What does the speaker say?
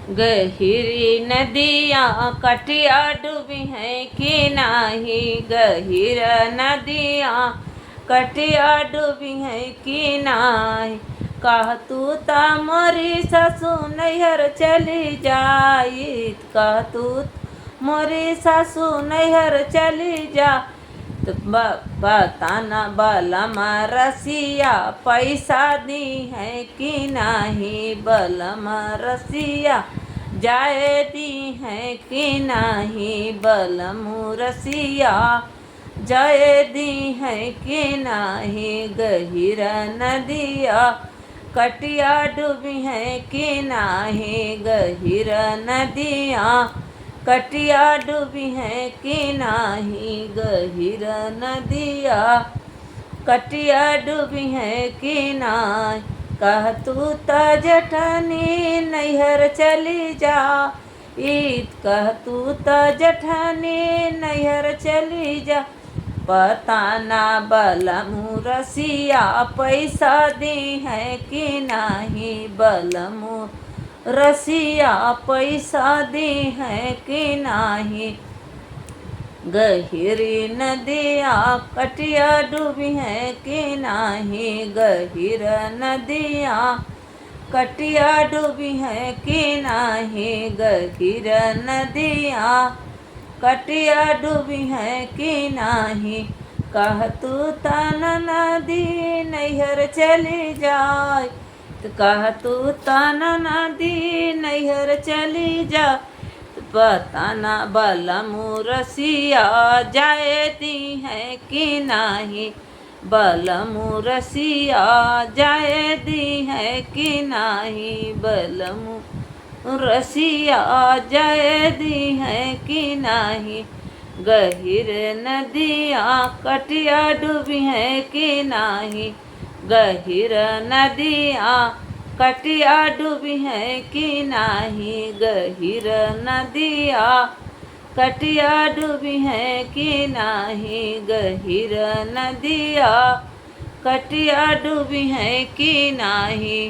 गहिरी नदियाँ कटिया डूबी हैं कि नाही, गहिर नदियाँ कटिया डूबी हैं कि नाही। कह तू ता मोरी सासू नैहर चली जाइत, कह तू मोरी सासू नैहर चली जा। तो बताना बलमा रसिया पैसा दी है कि नहीं, बलमा रसिया जाए दी है कि नहीं, बलमु रसिया जाए दी है कि नहीं। गहिर नदिया कटिया डूबी है कि नहीं, गहिर नदिया कटिया डूबी है कि नाही, गहिर नदिया कटिया डूबी है कि नाही। कह तू त जठनी नैहर चली जा ईद, कह तू त जठनी नैहर चली जा। बताना बलमु रसिया पैसा दी है कि नहीं, बलमु रसिया पैसा दी है कि नाही। गहिरी नदिया कटिया डूबी है कि नहीं, गहिर नदिया कटिया डूबी है कि नहीं, गहिर नदिया कटिया डूबी है कि नहीं। कह तू तन नदी नैहर चली जाए, तो कह तू तन नदी नैहर चली जा। बताना बलमु रसिया जाए दी है कि नहीं, बलमु रसिया जाए दी है कि नहीं, बलमु रसिया जाए दी है कि नहीं। गहिर नदिया कटिया डूबी है कि नहीं, गहिर नदिया कटिया डूबी है कि नाही, गहिर नदिया कटिया डूबी है कि नाही, गहिर नदिया कटिया डूबी है कि नाही।